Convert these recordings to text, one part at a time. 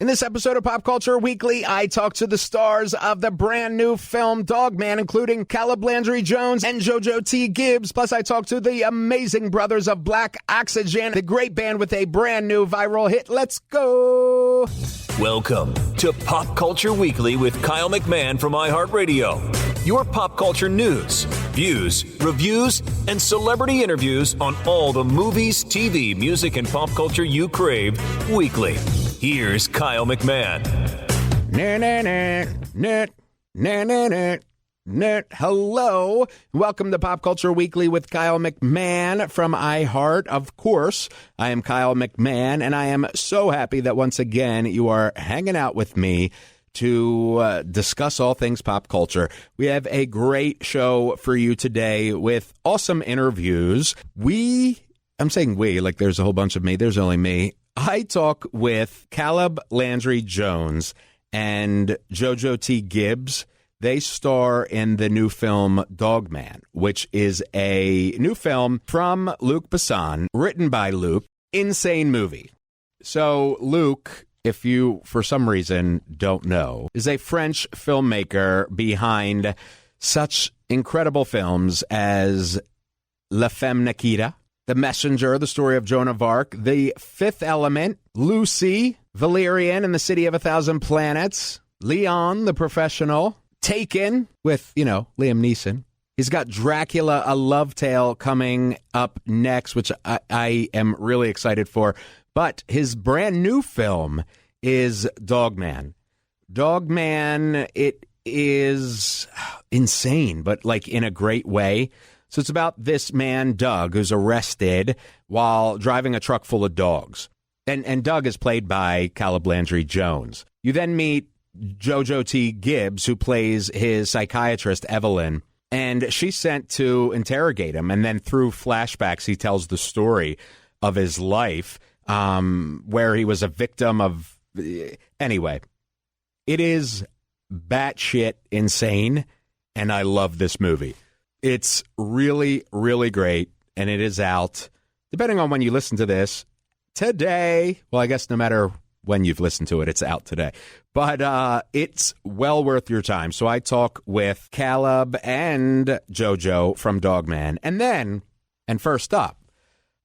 In this episode of Pop Culture Weekly, I talk to the stars of the brand new film Dogman, including Landry Jones and Jojo T. Gibbs. Plus, I talk to the amazing brothers of Black Oxygen, the great band with a brand new viral hit. Let's go! Welcome to Pop Culture Weekly with Kyle McMahon from iHeartRadio. Your pop culture news, views, reviews, and celebrity interviews on all the movies, TV, music, and pop culture you crave weekly. Here's Kyle McMahon. Hello. Welcome to Pop Culture Weekly with Kyle McMahon from iHeart. Of course, I am Kyle McMahon, and I am so happy that once again you are hanging out with me to discuss all things pop culture. We have a great show for you today with awesome interviews. I'm saying we, like there's a whole bunch of me. There's only me. I talk with Landry Jones and Jojo T. Gibbs. They star in the new film Dogman, which is a new film from Luc Besson, written by Luc. Insane movie. So Luc, if you, for some reason, don't know, is a French filmmaker behind such incredible films as La Femme Nikita, The Messenger, The Story of Joan of Arc, The Fifth Element, Lucy, Valerian and the City of a Thousand Planets, Leon, The Professional, Taken with, Liam Neeson. He's got Dracula, A Love Tale coming up next, which I am really excited for. But his brand new film is Dogman. Dogman, it is insane, but like in a great way. So it's about this man, Doug, who's arrested while driving a truck full of dogs. And Doug is played by Landry Jones. You then meet Jojo T. Gibbs, who plays his psychiatrist, Evelyn, and she's sent to interrogate him. And then through flashbacks, he tells the story of his life, where he was a victim of... Anyway, it is batshit insane, and I love this movie. It's really, really great, and it is out, depending on when you listen to this, today. Well, I guess no matter when you've listened to it, it's out today. But it's well worth your time. So I talk with Caleb and Jojo from Dogman. And first up,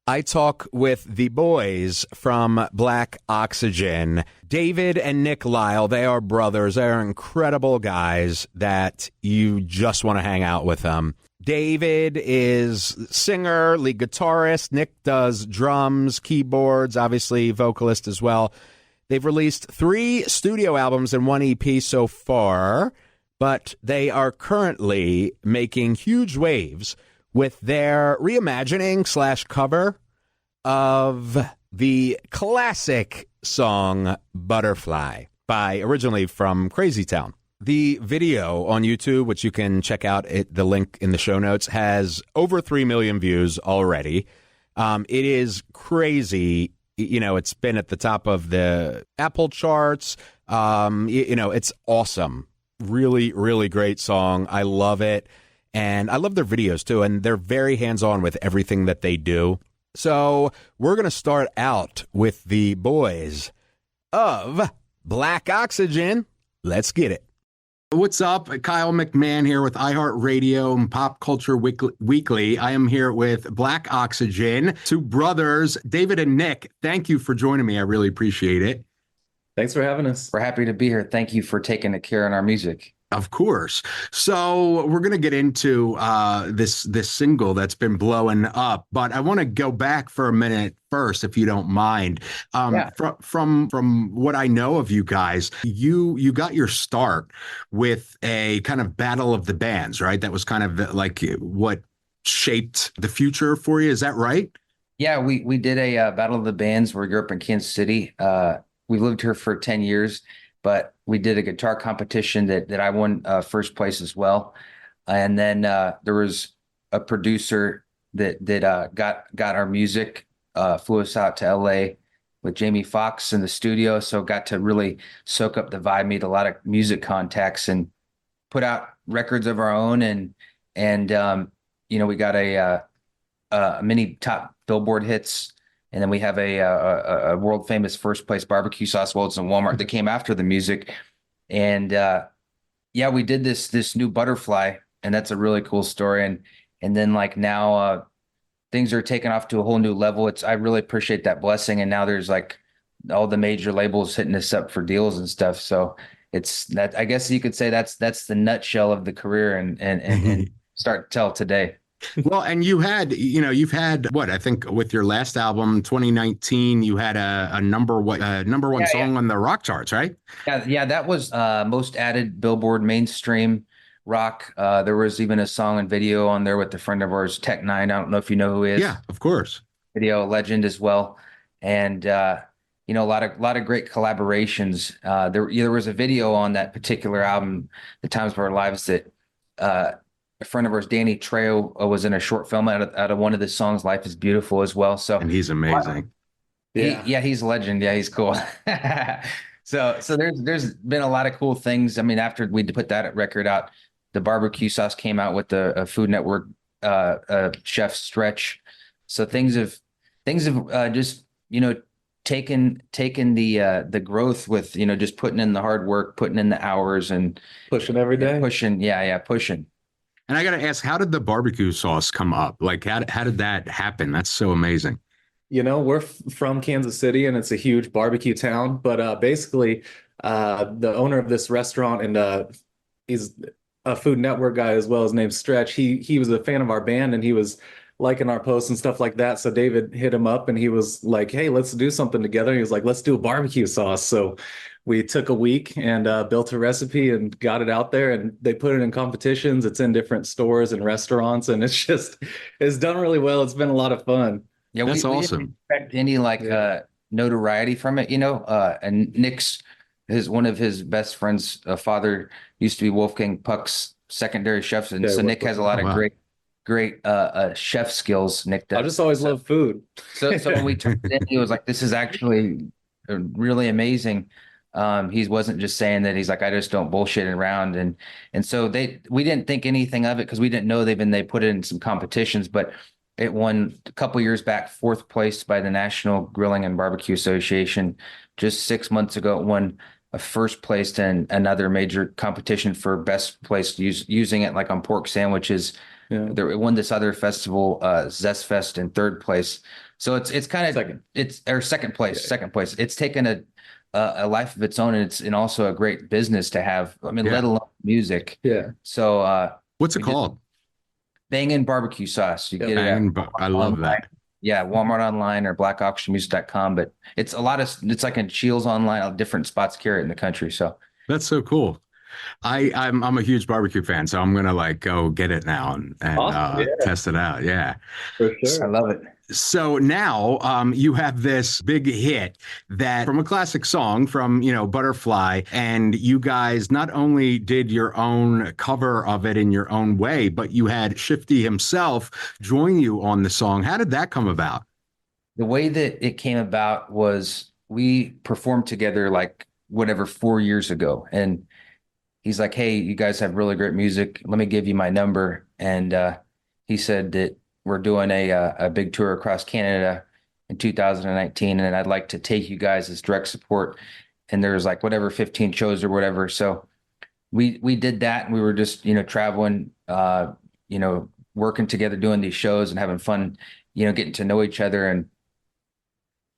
I talk with the boys from Black Oxygen, David and Nick Lyle. They are brothers. They are incredible guys that you just want to hang out with them. David is singer, lead guitarist. Nick does drums, keyboards, obviously vocalist as well. They've released 3 studio albums and 1 EP so far, but they are currently making huge waves with their reimagining / cover of the classic song Butterfly originally from Crazy Town. The video on YouTube, which you can check out at the link in the show notes, has over 3 million views already. It is crazy. It's been at the top of the Apple charts. It's awesome. Really, really great song. I love it. And I love their videos, too. And they're very hands-on with everything that they do. So we're going to start out with the boys of Black Oxygen. Let's get it. What's up? Kyle McMahon here with iHeartRadio and Pop Culture Weekly. I am here with Black Oxygen, 2 brothers, David and Nick. Thank you for joining me. I really appreciate it. Thanks for having us. We're happy to be here. Thank you for taking a care in our music. Of course. So we're going to get into this single that's been blowing up, but I want to go back for a minute first, if you don't mind. Yeah. From what I know of you guys, you got your start with a kind of battle of the bands, right? That was kind of like what shaped the future for you. Is that right? Yeah, we did a battle of the bands. We grew up in Kansas City. We lived here for 10 years. But we did a guitar competition that I won first place as well. And then there was a producer that got our music, flew us out to LA with Jamie Foxx in the studio. So got to really soak up the vibe, made a lot of music contacts and put out records of our own. And we got a many top Billboard hits And then we have a world famous first place barbecue sauce Wells in Walmart that came after the music. And yeah, we did this new butterfly, and that's a really cool story. And then like now things are taken off to a whole new level. I really appreciate that blessing. And now there's like all the major labels hitting us up for deals and stuff. So it's that, I guess you could say that's the nutshell of the career and start to tell today. Well, and you've had what I think with your last album, 2019, you had a number one song on the rock charts, right? Yeah, that was most added Billboard mainstream rock. There was even a song and video on there with a friend of ours, Tech Nine. I don't know if you know who he is. Yeah, of course. Video legend as well. And a lot of great collaborations. There was a video on that particular album, The Times of Our Lives, that a friend of ours, Danny Trejo, was in a short film out of one of the songs, Life is Beautiful, as well. So, and he's amazing. He's a legend. Yeah, he's cool. So there's been a lot of cool things. I mean, after we put that record out, the barbecue sauce came out with the Food Network chef stretch. So things have just taken the growth with just putting in the hard work, putting in the hours, and pushing every day. Pushing. And I got to ask, how did the barbecue sauce come up? Like, how did that happen? That's so amazing. We're from Kansas City, and it's a huge barbecue town. But basically, the owner of this restaurant, and he's a Food Network guy as well, his name's Stretch. He was a fan of our band, and he was liking our posts and stuff like that. So David hit him up, and he was like, "Hey, let's do something together." He was like, "Let's do a barbecue sauce." So we took a week and built a recipe and got it out there, and they put it in competitions. It's in different stores and restaurants, and it's done really well. It's been a lot of fun. Yeah, that's we awesome. didn't expect any notoriety from it, and Nick's one of his best friends' father used to be Wolfgang Puck's secondary chefs, and so Nick has a lot of great chef skills. Nick, I just always love food. So when we turned it in, he was like, "This is actually really amazing." He wasn't just saying that. He's like, "I just don't bullshit around," and so we didn't think anything of it because we didn't know they put it in some competitions, but it won a couple years back, 4th place by the National Grilling and Barbecue Association. Just 6 months ago, it won a 1st place in another major competition for best place using it like on pork sandwiches. Yeah. It won this other festival, Zest Fest, in 3rd place. So it's kind of second place. It's taken a life of its own, and it's also a great business to have. I mean, let alone music. Yeah. So what's it called? Bangin' Barbecue Sauce. You get it. I love that. Yeah, Walmart online or blackauctionmusic.com. But it's like in Shields online, different spots carry it in the country. So that's so cool. I'm a huge barbecue fan, so I'm gonna go get it now and awesome. Test it out. Yeah, for sure. I love it. So now you have this big hit that from a classic song from Butterfly, and you guys not only did your own cover of it in your own way, but you had Shifty himself join you on the song. How did that come about? The way that it came about was we performed together 4 years ago, and he's like, "Hey, you guys have really great music. Let me give you my number." And he said that we're doing a big tour across Canada in 2019, and I'd like to take you guys as direct support. And there's 15 shows or whatever. So we did that, and we were just traveling, working together, doing these shows and having fun, getting to know each other. And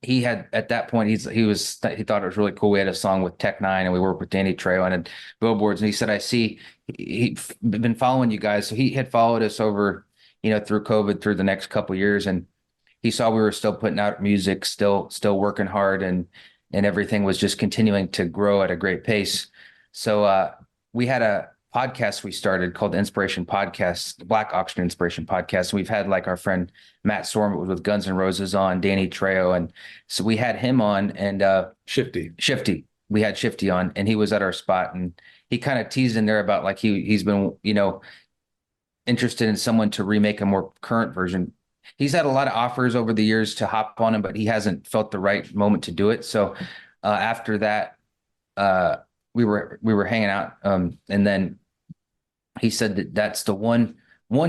he had, at that point, he thought it was really cool. We had a song with Tech Nine, and we worked with Danny Trejo and billboards. And he said, "I see he'd been following you guys." So he had followed us over, through COVID, through the next couple of years, and he saw we were still putting out music, still working hard, and everything was just continuing to grow at a great pace. So we had a podcast we started called the Inspiration Podcast, the Black Auction Inspiration Podcast. And we've had our friend Matt Sorm with Guns N' Roses on, Danny Trejo. And so we had him on, and Shifty. We had Shifty on, and he was at our spot, and he kind of teased in there about he's been, interested in someone to remake a more current version. He's had a lot of offers over the years to hop on him, but he hasn't felt the right moment to do it. So after that, we were hanging out, and then he said that that's the one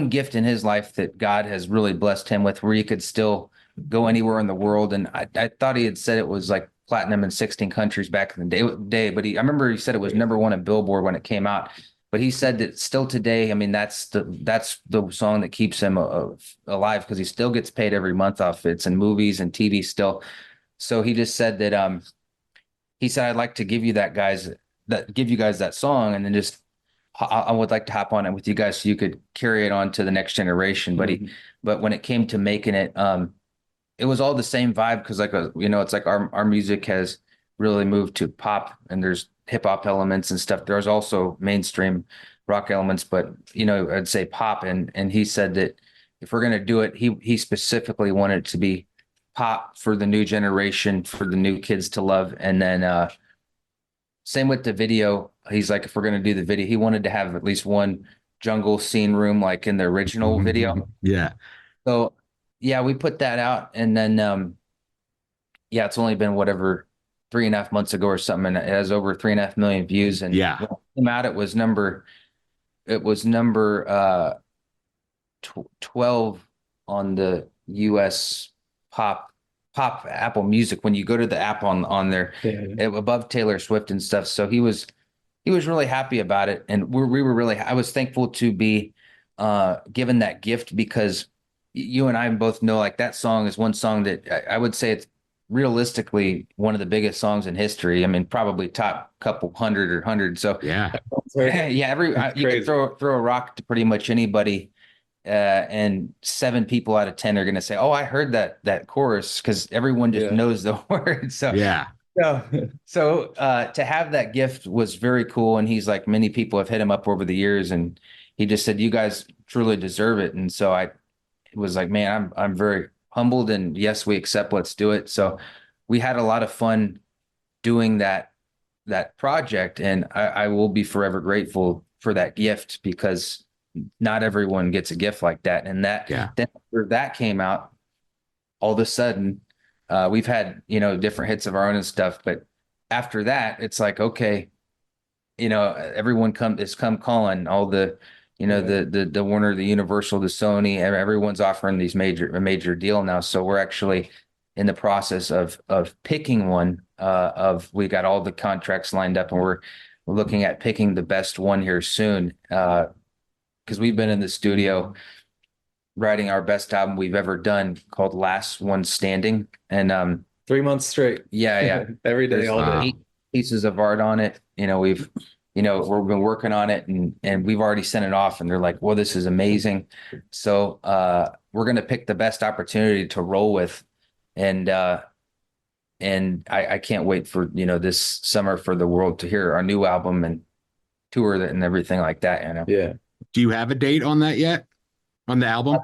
gift in his life that God has really blessed him with, where he could still go anywhere in the world. And I thought he had said it was like platinum in 16 countries back in the day, but I remember he said it was number one in Billboard when it came out. But he said that still today, I mean, that's the song that keeps him alive, because he still gets paid every month off it. It's in movies and TV still. So he just said that he said, I'd like to give you guys that song, and then just I would like to hop on it with you guys so you could carry it on to the next generation. But when it came to making it, it was all the same vibe, because it's like our music has really moved to pop, and there's hip hop elements and stuff. There's also mainstream rock elements, but I'd say pop. And he said that if we're going to do it, he specifically wanted it to be pop for the new generation, for the new kids to love. And then same with the video. He's like, if we're going to do the video, he wanted to have at least one jungle scene room like in the original video. Yeah. So yeah, we put that out, and then it's only been whatever 3.5 months ago or something, and it has over 3.5 million views. And yeah, when it came out, it was number 12 on the US pop Apple Music. When you go to the app on there, above Taylor Swift and stuff. So he was really happy about it, and we were really. I was thankful to be given that gift, because you and I both know, like, that song is one song that I would say it's realistically one of the biggest songs in history. I mean, probably top couple hundred or 100. So Yeah. You can throw a rock to pretty much anybody, and 7 people out of 10 are going to say, "Oh, I heard that chorus," because everyone just knows the words. So So to have that gift was very cool. And he's like, many people have hit him up over the years, and he just said, "You guys truly deserve it." And so I was like, man, I'm very humbled, and yes, we accept, let's do it. So we had a lot of fun doing that project, and I will be forever grateful for that gift, because not everyone gets a gift like that. And then after that came out, all of a sudden, we've had, different hits of our own and stuff, but after that, it's like, okay, everyone is come calling, all the, the Warner, the Universal, the Sony, everyone's offering these a major deal now. So we're actually in the process of picking one. We got all the contracts lined up, and we're looking at picking the best one here soon. Because we've been in the studio writing our best album we've ever done, called Last One Standing, and 3 months straight. Yeah. Every day, all day. 8 pieces of art on it. We've been working on it, and we've already sent it off, and they're like, well, this is amazing. So we're going to pick the best opportunity to roll with. And I can't wait for, this summer for the world to hear our new album and tour and everything like that. Yeah. Do you have a date on that yet? On the album?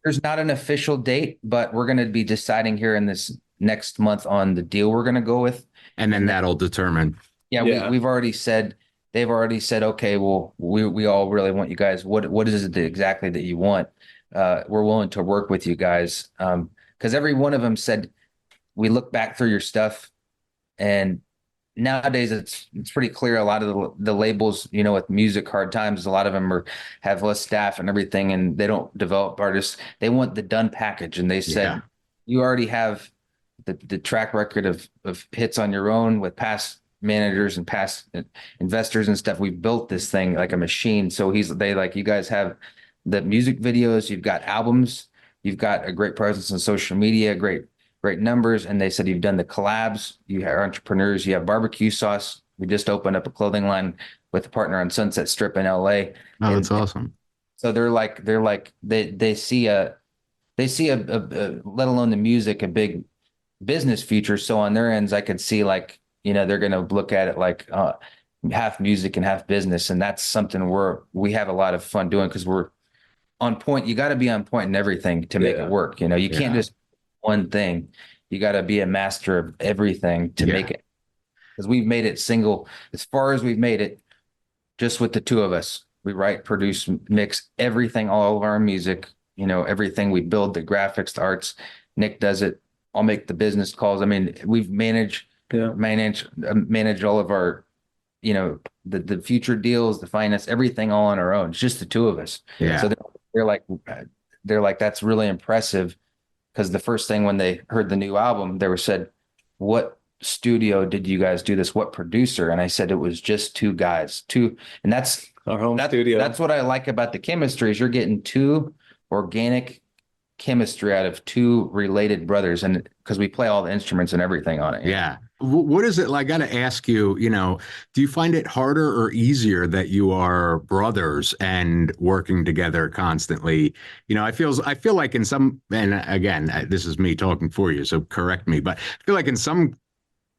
There's not an official date, but we're going to be deciding here in this next month on the deal we're going to go with. And then that'll determine. Yeah. We've already said, they've already said, okay, well, we all really want you guys. What is it exactly that you want? We're willing to work with you guys. Because every one of them said, we look back through your stuff, and nowadays it's pretty clear. A lot of the labels, with music hard times, a lot of them have less staff and everything, and they don't develop artists. They want the done package. And they said, you already have the track record of hits on your own with past managers and past investors and stuff. We've built this thing like a machine. So you guys have the music videos, you've got albums, you've got a great presence on social media, great numbers. And they said, you've done the collabs, you are entrepreneurs, you have barbecue sauce. We just opened up a clothing line with a partner on Sunset Strip in LA. Oh, that's awesome. So they see a let alone the music, a big business future. So on their ends, I could see they're going to look at it like half music and half business. And that's something we have a lot of fun doing, because we're on point. You got to be on point in everything to make it work. You can't just one thing. You got to be a master of everything to make it. Because we've made it single, as far as we've made it, just with the two of us. We write, produce, mix everything, all of our music, everything. We build the graphics, the arts. Nick does it. I'll make the business calls. I mean, we've manage all of our, the future deals, the finance, everything all on our own. It's just the two of us. Yeah. So they're like, that's really impressive, because the first thing when they heard the new album, they were said, "What studio did you guys do this? What producer?" And I said, "It was just two guys, two." And that's Our home studio. That's what I like about the chemistry is you're getting two organic chemistry out of two related brothers, and because we play all the instruments and everything on it. Yeah. What is it like? I got to ask you, do you find it harder or easier that you are brothers and working together constantly? I feel like in some, and again, this is me talking for you, so correct me, but I feel like in some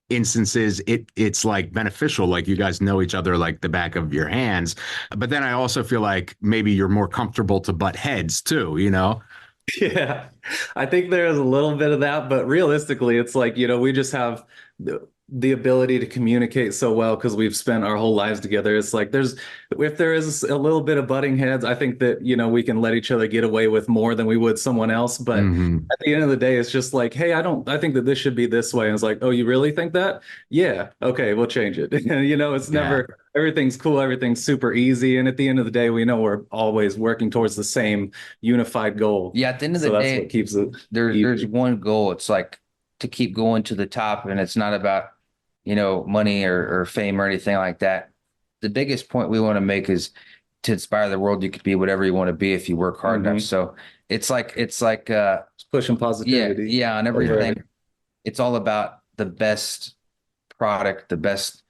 instances it's like beneficial, like you guys know each other like the back of your hands. But then I also feel like maybe you're more comfortable to butt heads too, Yeah, I think there is a little bit of that, but realistically, it's like, we just have the ability to communicate so well because we've spent our whole lives together. It's like if there is a little bit of butting heads, I think that, we can let each other get away with more than we would someone else. But at the end of the day, it's just like, hey, I think that this should be this way. And it's like, oh, you really think that? Yeah. Okay, we'll change it. It's never, everything's cool. Everything's super easy. And at the end of the day, we know we're always working towards the same unified goal. Yeah. At the end of the that's day, what keeps it. There's one goal. It's like to keep going to the top, and it's not about, money or fame or anything like that. The biggest point we want to make is to inspire the world. You could be whatever you want to be if you work hard enough. So it's like it's pushing positivity. Yeah, on everything. It's all about the best product, the best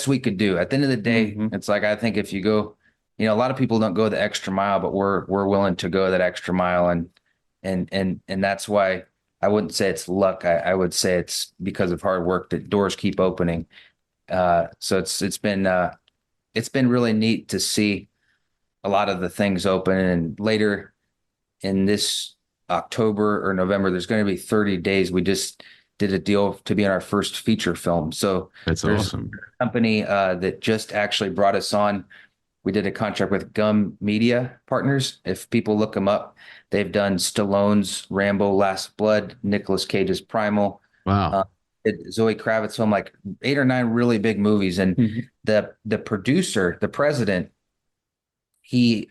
we could do. At the end of the day, it's like, I think if you go, a lot of people don't go the extra mile, but we're willing to go that extra mile, and that's why I wouldn't say it's luck. I would say it's because of hard work that doors keep opening. So it's been really neat to see a lot of the things open. And later in this October or November, there's going to be 30 days. We just did a deal to be in our first feature film. So that's awesome. A company that just actually brought us on. We did a contract with Gum Media Partners. If people look them up, they've done Stallone's Rambo: Last Blood, Nicolas Cage's Primal. Wow. Zoe Kravitz film, like 8 or 9 really big movies. And the producer, the president, he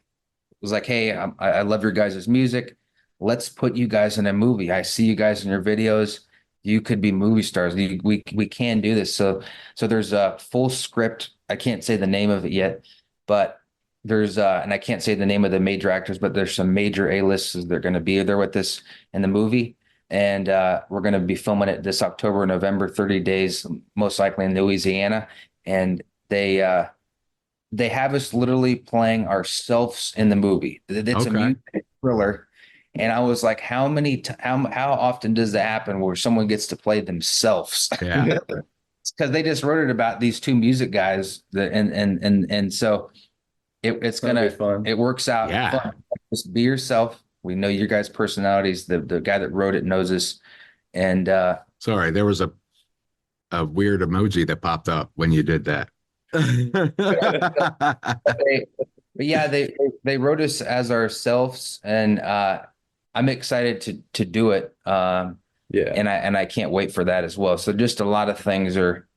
was like, "Hey, I love your guys' music. Let's put you guys in a movie. I see you guys in your videos. You could be movie stars. We can do this." So there's a full script. I can't say the name of it yet, but there's and I can't say the name of the major actors, but there's some major A-lists that are going to be there with us in the movie. And we're going to be filming it this October, November, 30 days, most likely in Louisiana. And they have us literally playing ourselves in the movie. It's a music thriller. And I was like, how often does that happen where someone gets to play themselves? Yeah. Because they just wrote it about these two music guys and so it's gonna be fun. It works out. Yeah. Fun. Just be yourself. We know your guys' personalities. The guy that wrote it knows us. And sorry, there was a weird emoji that popped up when you did that. They wrote us as ourselves, and I'm excited to do it. And I can't wait for that as well. So just a lot of things are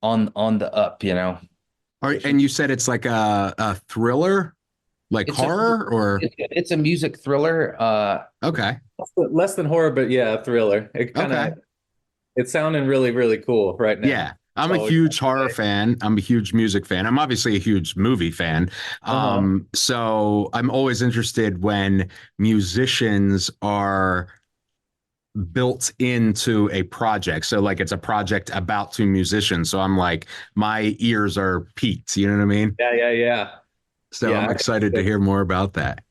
on the up, All right, and you said it's like a thriller, like it's horror, or it's a music thriller. Okay, less than horror, but yeah, a thriller. It's sounding really, really cool right now. Yeah. I'm a huge horror fan. I'm a huge music fan. I'm obviously a huge movie fan. So I'm always interested when musicians are built into a project. So like it's a project about two musicians. So I'm like, my ears are peaked. You know what I mean? Yeah. So I'm excited to hear more about that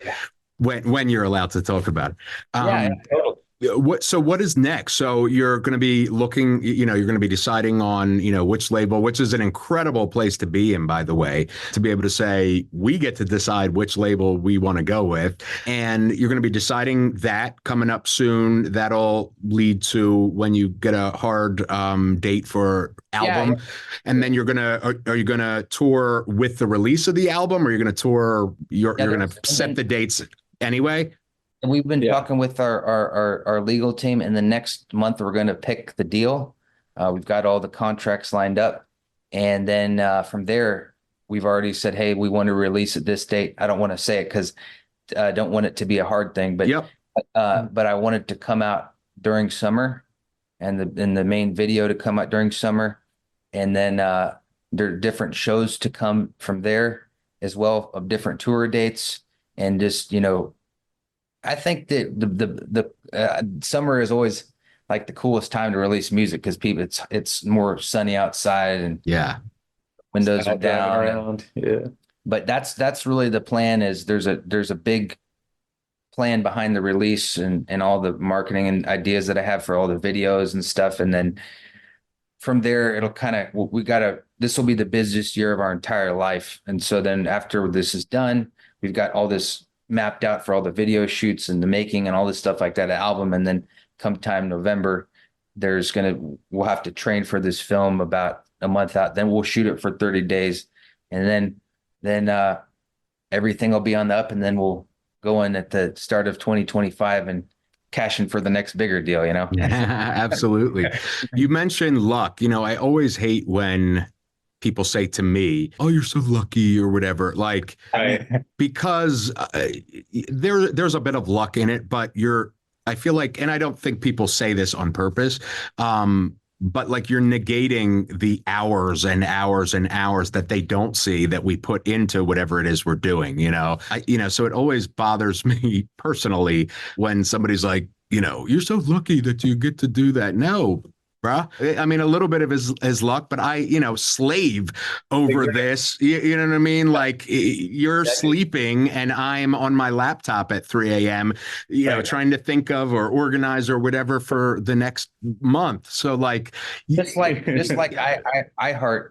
when you're allowed to talk about it. Totally. What is next? So you're going to be looking, you're going to be deciding on, which label, which is an incredible place to be in, by the way, to be able to say, we get to decide which label we want to go with. And you're going to be deciding that coming up soon. That'll lead to when you get a hard date for album. Yeah. And then are you going to tour with the release of the album, or you're going to tour, you're going to set the dates anyway? And we've been talking with our legal team, and the next month we're going to pick the deal. We've got all the contracts lined up. And then from there, we've already said, hey, we want to release at this date. I don't want to say it because I don't want it to be a hard thing, but But I want it to come out during summer, and the main video to come out during summer, and then there are different shows to come from there as well, of different tour dates, and just I think that the summer is always like the coolest time to release music because people it's more sunny outside and Yeah. windows are Out driving down. around. Yeah. But that's really the plan. Is there's a big plan behind the release and all the marketing and ideas that I have for all the videos and stuff. And then from there, it'll kind of, this will be the busiest year of our entire life. And so then after this is done, we've got all this mapped out for all the video shoots and the making and all this stuff like that, an album. And then come time November, we'll have to train for this film about a month out. Then we'll shoot it for 30 days. And then everything will be on the up, and then we'll go in at the start of 2025 and cash in for the next bigger deal, Absolutely. You mentioned luck. I always hate when people say to me, "Oh, you're so lucky," or whatever, like, because there's a bit of luck in it, but I feel like, and I don't think people say this on purpose, but like you're negating the hours and hours and hours that they don't see that we put into whatever it is we're doing, so it always bothers me personally when somebody's like, you're so lucky that you get to do that. No, bruh. I mean, a little bit of his luck, but I, slave over this. You know what I mean? Like you're sleeping and I'm on my laptop at 3 a.m., trying to think of or organize or whatever for the next month. So like, just like iHeart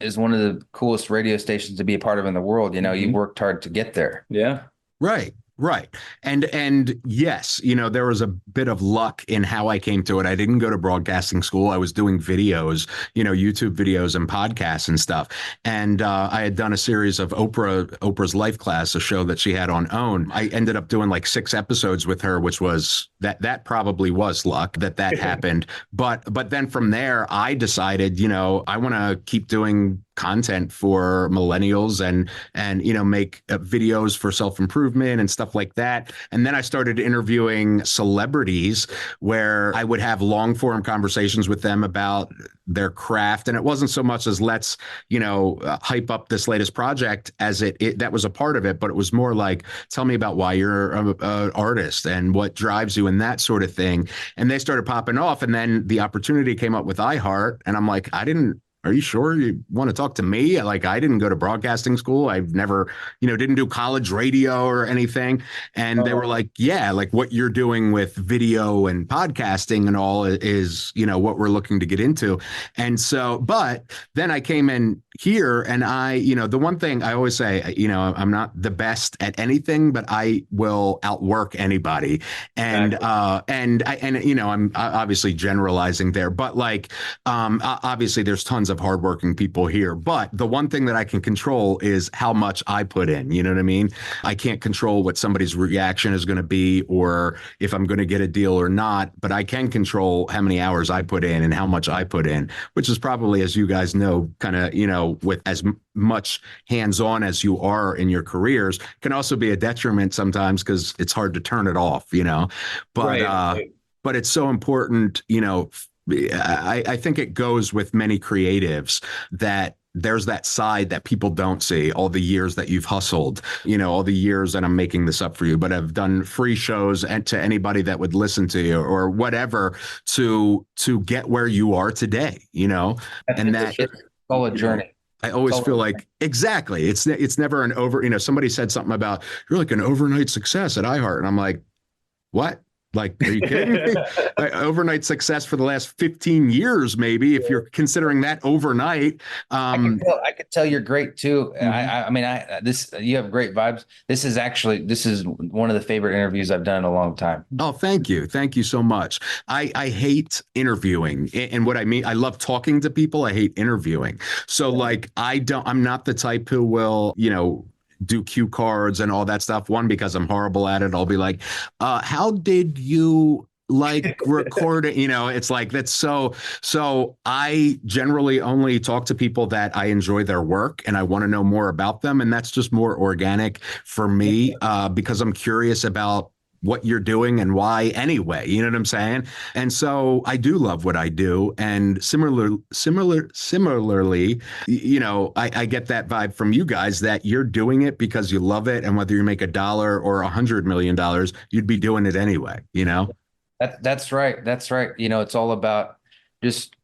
is one of the coolest radio stations to be a part of in the world. You worked hard to get there. Yeah. Right. Right. And yes, there was a bit of luck in how I came to it. I didn't go to broadcasting school. I was doing videos, YouTube videos and podcasts and stuff. And I had done a series of Oprah's Life Class, a show that she had on OWN. I ended up doing like 6 episodes with her, which was that probably was luck that happened. But then from there, I decided, I want to keep doing content for millennials and make videos for self-improvement and stuff like that. And then I started interviewing celebrities where I would have long form conversations with them about their craft. And it wasn't so much as let's, hype up this latest project as that was a part of it, but it was more like, tell me about why you're an artist and what drives you and that sort of thing. And they started popping off. And then the opportunity came up with iHeart. And I'm like, are you sure you want to talk to me? Like, I didn't go to broadcasting school. I've never, didn't do college radio or anything. And they were like, yeah, like what you're doing with video and podcasting and all is, what we're looking to get into. And so, but then I came in here and the one thing I always say, I'm not the best at anything, but I will outwork anybody. And, I'm obviously generalizing there, but like, obviously there's tons of hardworking people here, but the one thing that I can control is how much I put in. You know what I mean? I can't control what somebody's reaction is going to be or if I'm going to get a deal or not, but I can control how many hours I put in and how much I put in, which is probably, as you guys know, kind of, with as much hands-on as you are in your careers, can also be a detriment sometimes because it's hard to turn it off, but but it's so important, I think it goes with many creatives that there's that side that people don't see, all the years that you've hustled, all the years that I'm making this up for you, but I've done free shows and to anybody that would listen to you or whatever to get where you are today, and that it's all a journey. I always feel like exactly. It's never an over, somebody said something about you're like an overnight success at iHeart. And I'm like, what? Like, are you kidding me? Like, overnight success for the last 15 years, maybe, if you're considering that overnight. I could tell you're great too. Mm-hmm. You have great vibes. This is one of the favorite interviews I've done in a long time. Oh, thank you. Thank you so much. I hate interviewing. And what I mean, I love talking to people. I hate interviewing. So like, I'm not the type who will, do cue cards and all that stuff. One, because I'm horrible at it. I'll be like, how did you like record it? It's like, that's so I generally only talk to people that I enjoy their work and I want to know more about them. And that's just more organic for me because I'm curious about what you're doing and why anyway. You know what I'm saying? And so I do love what I do. And similarly, I get that vibe from you guys that you're doing it because you love it. And whether you make $1 or $100 million, you'd be doing it anyway, That's right. That's right. It's all about just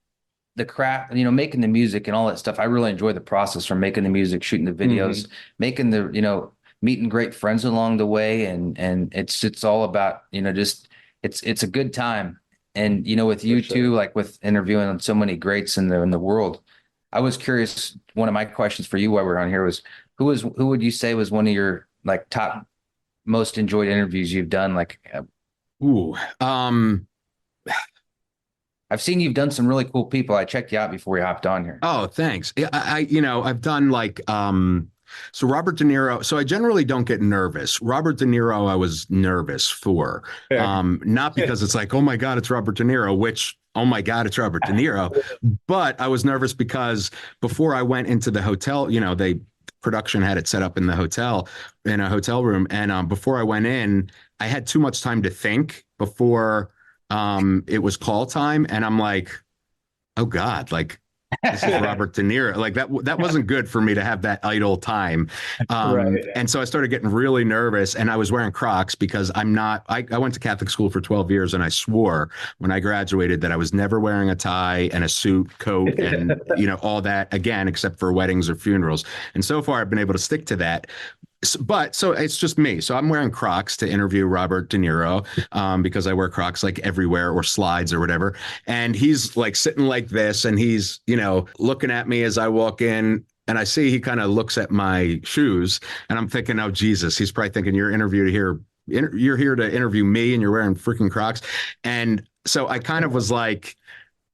the craft, making the music and all that stuff. I really enjoy the process from making the music, shooting the videos, making the, meeting great friends along the way. And it's all about, just, it's a good time. And, with you too, like with interviewing so many greats in the world, I was curious. One of my questions for you while we're on here was, who would you say was one of your like top most enjoyed interviews you've done? I've seen you've done some really cool people. I checked you out before you hopped on here. Oh, thanks. I've done so Robert De Niro. So I generally don't get nervous. Robert De Niro, I was nervous for, not because it's like, oh my God, it's Robert De Niro, which, oh my God, it's Robert De Niro. But I was nervous because before I went into the hotel, production had it set up in the hotel, in a hotel room. And before I went in, I had too much time to think before it was call time. And I'm like, oh God, like this is Robert De Niro. Like that wasn't good for me to have that idle time. Right. And so I started getting really nervous, and I was wearing Crocs because I went to Catholic school for 12 years, and I swore when I graduated that I was never wearing a tie and a suit coat and, all that again, except for weddings or funerals. And so far I've been able to stick to that. But so it's just me. So I'm wearing Crocs to interview Robert De Niro because I wear Crocs like everywhere, or slides or whatever. And he's like sitting like this, and he's, looking at me as I walk in. And I see he kind of looks at my shoes, and I'm thinking, oh, Jesus, he's probably thinking you're here to interview me, and you're wearing freaking Crocs. And so I kind of was like,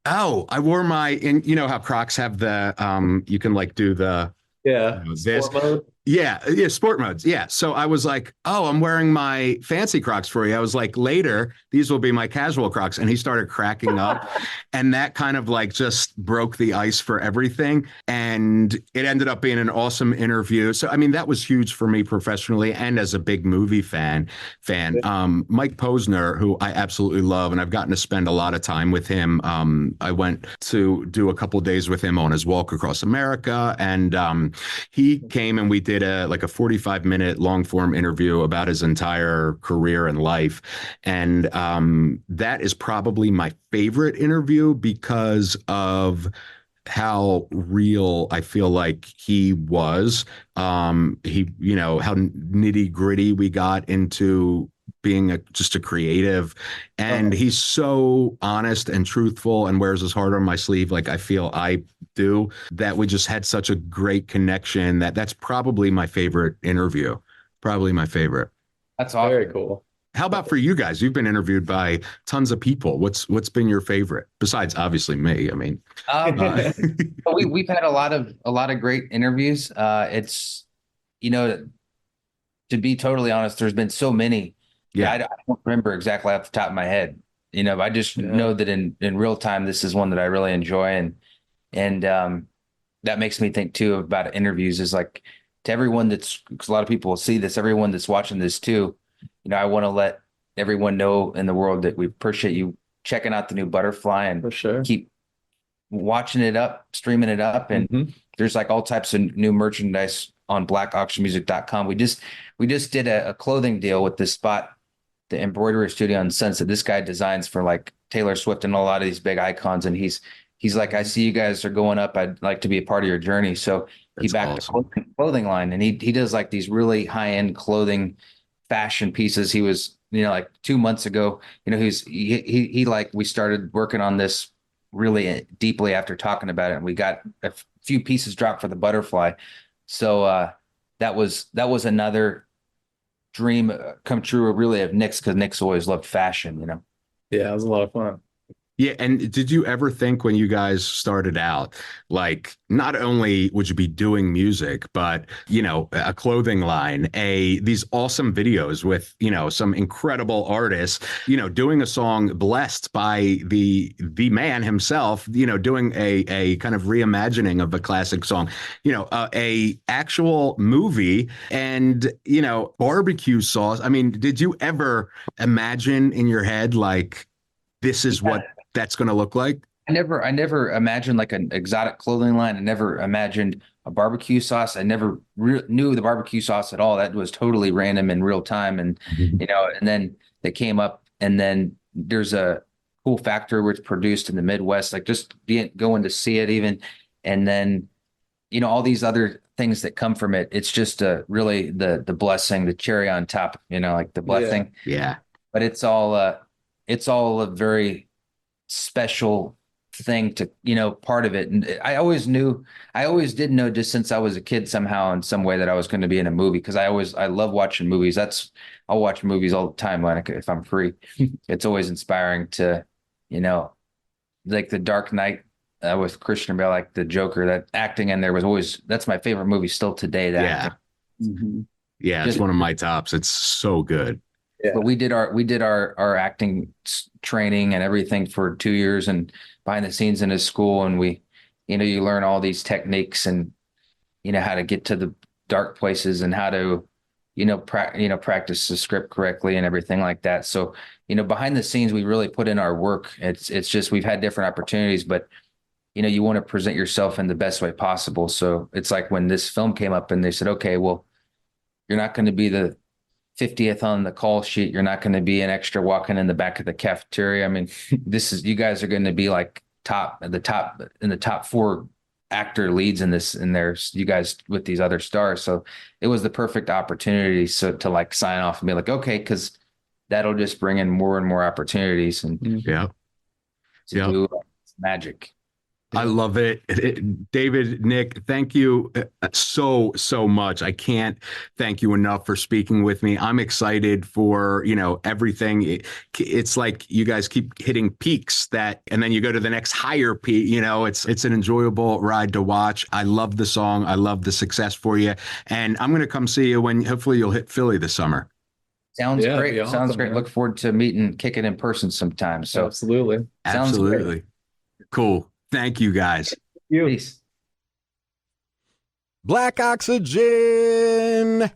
oh, I wore and how Crocs have the you can like do the this. Sport mode. Yeah, sport modes. Yeah. So I was like, oh, I'm wearing my fancy Crocs for you. I was like, later, these will be my casual Crocs. And he started cracking up. And that kind of like just broke the ice for everything. And it ended up being an awesome interview. So, I mean, that was huge for me professionally and as a big movie fan. Mike Posner, who I absolutely love, and I've gotten to spend a lot of time with him. I went to do a couple of days with him on his walk across America. And he came and we did a 45-minute long form interview about his entire career and life. And that is probably my favorite interview because of how real I feel like he was. How nitty gritty we got into being just a creative, and he's so honest and truthful and wears his heart on my sleeve. Like I feel I do, that we just had such a great connection that's probably my favorite interview. Probably my favorite. That's awesome. Very cool. How about for you guys? You've been interviewed by tons of people. What's been your favorite besides obviously me? I mean, we've had a lot of great interviews. It's, to be totally honest, there's been so many. Yeah, I don't remember exactly off the top of my head. I just know that in real time, this is one that I really enjoy, and that makes me think too about interviews. Is like to everyone because a lot of people will see this. Everyone that's watching this too. I want to let everyone know in the world that we appreciate you checking out the new Butterfly and for sure keep watching it up, streaming it up, and there's like all types of new merchandise on blackauctionmusic.com. We just did a clothing deal with this spot, the embroidery studio on Sunset. This guy designs for like Taylor Swift and a lot of these big icons. And he's like, I see you guys are going up. I'd like to be a part of your journey. So he backed awesome. The clothing line, and he does like these really high end clothing fashion pieces. He was, like 2 months ago, he like, we started working on this really deeply after talking about it. And we got a few pieces dropped for the Butterfly. So that was another dream come true really of Nick's, because Nick's always loved fashion, Yeah, it was a lot of fun. Yeah, and did you ever think when you guys started out, like not only would you be doing music, but a clothing line, these awesome videos with some incredible artists, doing a song blessed by the man himself, doing a kind of reimagining of a classic song, a actual movie, and barbecue sauce. I mean, did you ever imagine in your head like this is what that's going to look like? I never imagined like an exotic clothing line. I never imagined a barbecue sauce. I never knew the barbecue sauce at all. That was totally random in real time. And, and then they came up, and then there's a cool factory where it's produced in the Midwest, like just going to see it even. And then, all these other things that come from it. It's just really the blessing, the cherry on top, like the blessing. Yeah. But it's all a very special thing to, part of it. And I always did know just since I was a kid somehow in some way that I was going to be in a movie, because I love watching movies. I'll watch movies all the time if I'm free. It's always inspiring to, like The Dark Knight with Christian Bale, like the Joker, that acting in there that's my favorite movie still today. Yeah, it's one of my tops. It's so good. Yeah. But we did our acting training and everything for 2 years and behind the scenes in his school. And we, you learn all these techniques and, how to get to the dark places and how to, practice the script correctly and everything like that. So, behind the scenes, we really put in our work. It's just, we've had different opportunities, but, you want to present yourself in the best way possible. So it's like when this film came up and they said, okay, well, you're not going to be the 50th on the call sheet. You're not going to be an extra walking in the back of the cafeteria. I mean, you guys are going to be like in the top 4 actor leads in this, and there's you guys with these other stars. So it was the perfect opportunity. So to like sign off and be like, okay, because that'll just bring in more and more opportunities and do magic. I love it. David, Nick, thank you so much. I can't thank you enough for speaking with me. I'm excited for, everything. It's like you guys keep hitting peaks and then you go to the next higher peak. It's an enjoyable ride to watch. I love the song. I love the success for you. And I'm going to come see you when hopefully you'll hit Philly this summer. Sounds great. Awesome, Sounds great. Man. Look forward to kicking in person sometime. So absolutely. Absolutely. Cool. Thank you, guys. Peace. Black Oxygen.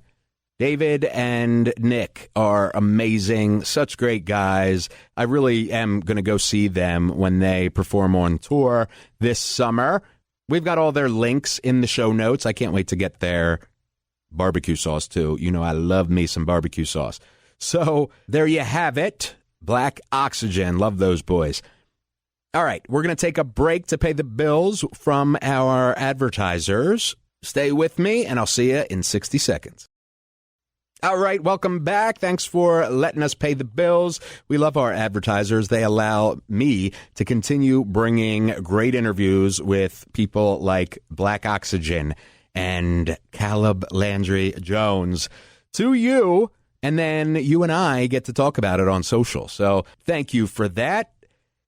David and Nick are amazing. Such great guys. I really am going to go see them when they perform on tour this summer. We've got all their links in the show notes. I can't wait to get their barbecue sauce, too. I love me some barbecue sauce. So there you have it. Black Oxygen. Love those boys. All right, we're going to take a break to pay the bills from our advertisers. Stay with me, and I'll see you in 60 seconds. All right, welcome back. Thanks for letting us pay the bills. We love our advertisers. They allow me to continue bringing great interviews with people like Black Oxygen and Caleb Landry Jones to you, and then you and I get to talk about it on social. So thank you for that.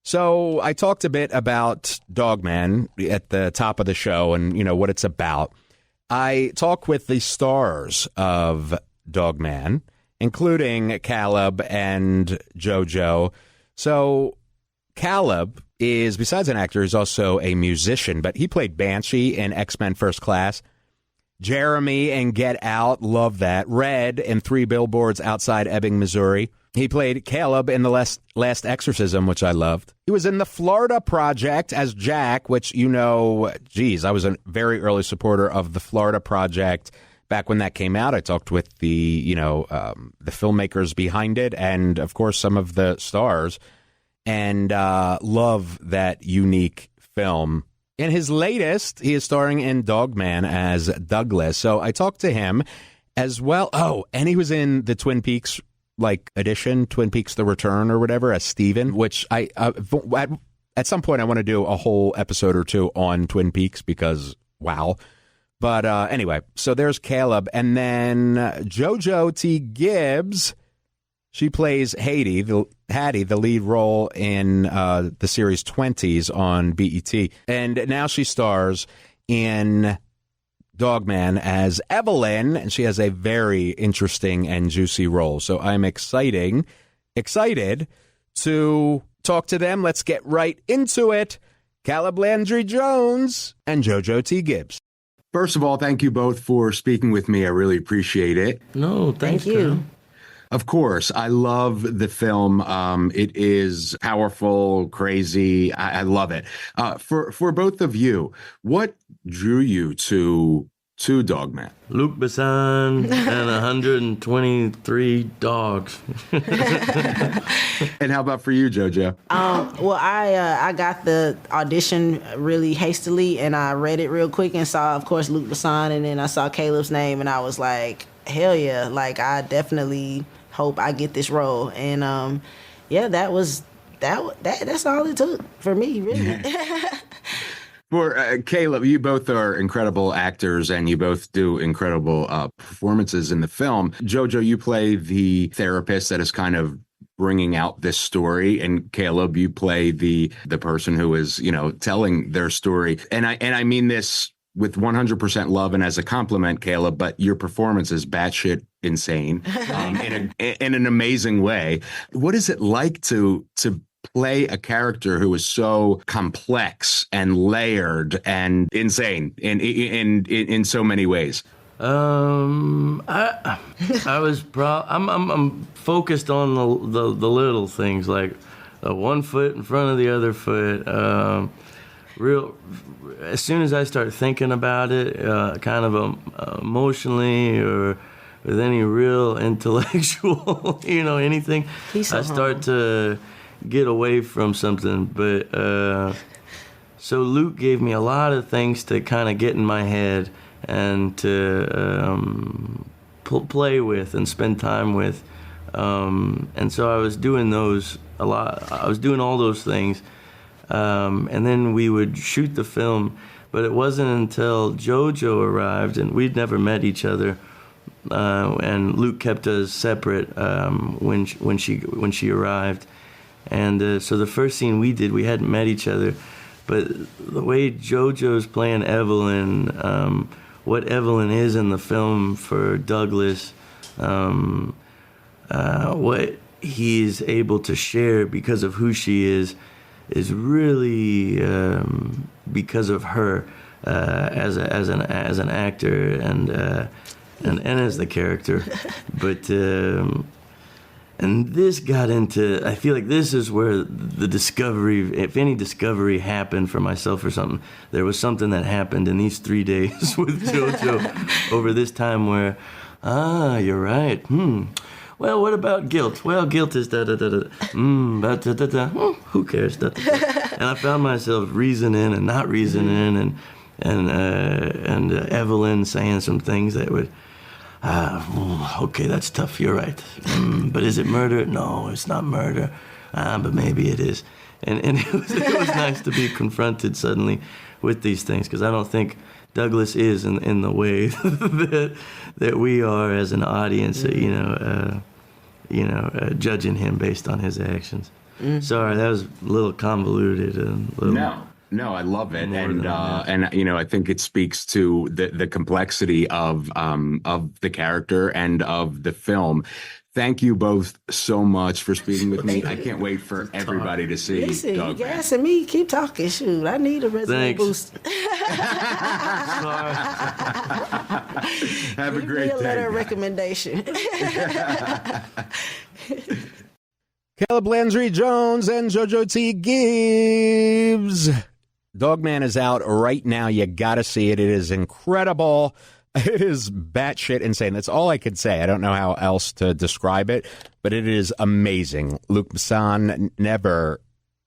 So I talked a bit about Dogman at the top of the show and, what it's about. I talk with the stars of Dogman, including Caleb and Jojo. So Caleb is, besides an actor, he's also a musician, but he played Banshee in X-Men First Class. Jeremy and Get Out, love that. Red in 3 Billboards Outside Ebbing, Missouri. He played Caleb in The Last Exorcism, which I loved. He was in The Florida Project as Jack, which, I was a very early supporter of The Florida Project back when that came out. I talked with the filmmakers behind it and, of course, some of the stars, and love that unique film. In his latest, he is starring in Dogman as Douglas. So I talked to him as well. Oh, and he was in the Twin Peaks edition, Twin Peaks The Return or whatever, as Steven, which I at some point I want to do a whole episode or 2 on Twin Peaks because wow. But anyway, so there's Caleb, and then Jojo T. Gibbs She plays Hattie, the lead role in the series 20s on BET. And now she stars in Dogman as Evelyn, and she has a very interesting and juicy role. So I'm excited to talk to them. Let's get right into it. Caleb Landry Jones and Jojo T. Gibbs. First of all, thank you both for speaking with me. I really appreciate it. No, thank you. Kyle. Of course, I love the film. It is powerful, crazy. I love it. For both of you, what drew you to Dogman? Luc Besson and 123 dogs. And how about for you, Jojo? Well, I got the audition really hastily, and I read it real quick and saw, of course, Luc Besson, and then I saw Caleb's name, and I was like, hell yeah! Like, I definitely hope I get this role. And yeah, that's all it took for me, really. For Caleb, you both are incredible actors, and you both do incredible performances in the film. Jojo, you play the therapist that is kind of bringing out this story, and Caleb, you play the person who is, telling their story. And I mean this with 100% love and as a compliment, Caleb, but your performance is batshit insane in an amazing way. What is it like to play a character who is so complex and layered and insane in so many ways? I'm focused on the little things, like one foot in front of the other foot. As soon as I start thinking about it, kind of emotionally or with any real intellectual, anything, I start to get away from something. But so Luc gave me a lot of things to kind of get in my head and to play with and spend time with. And so I was doing those a lot. I was doing all those things. And then we would shoot the film, but it wasn't until Jojo arrived, and we'd never met each other. And Luc kept us separate when she arrived. And so the first scene we did, we hadn't met each other, but the way Jojo's playing Evelyn, what Evelyn is in the film for Douglas, what he's able to share because of who she is really because of her as an actor and as the character, but. And this got into, I feel like this is where the discovery, if any discovery happened for myself or something, there was something that happened in these 3 days with Jojo over this time where, you're right. Well, what about guilt? Well, guilt is da-da-da-da. Da-da-da-da. Who cares? Da-da-da. And I found myself reasoning and not reasoning and Evelyn saying some things that would, okay, that's tough. You're right. But is it murder? No, it's not murder. But maybe it is. And it was nice to be confronted suddenly with these things, because I don't think Douglas is in the way that we are as an audience. Judging him based on his actions. Sorry, that was a little convoluted and a little. No, I love it, and I think it speaks to the complexity of the character and of the film. Thank you both so much for speaking with me. I can't wait for everybody to see. Listen, you guys and me keep talking. Shoot, I need a resume boost. Have a great day. Letter of recommendation. Caleb Landry Jones and Jojo T. Gibbs. Dogman is out right now. You got to see it. It is incredible. It is batshit insane. That's all I could say. I don't know how else to describe it, but it is amazing. Luc Besson never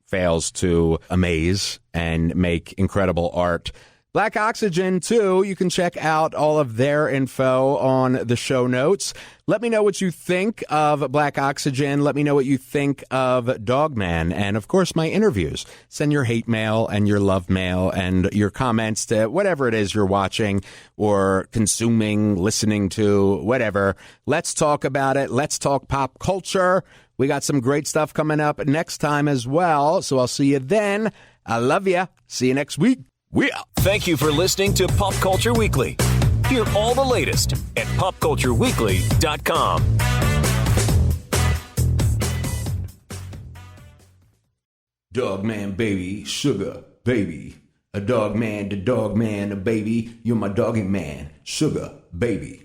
fails to amaze and make incredible art. Black Oxygen, too. You can check out all of their info on the show notes. Let me know what you think of Black Oxygen. Let me know what you think of Dogman. And, of course, my interviews. Send your hate mail and your love mail and your comments to whatever it is you're watching or consuming, listening to, whatever. Let's talk about it. Let's talk pop culture. We got some great stuff coming up next time as well. So I'll see you then. I love you. See you next week. We out. Thank you for listening to Pop Culture Weekly. Hear all the latest at popcultureweekly.com. Dogman, baby, sugar, baby. A dogman, the dogman, a baby. You're my doggy man, sugar, baby.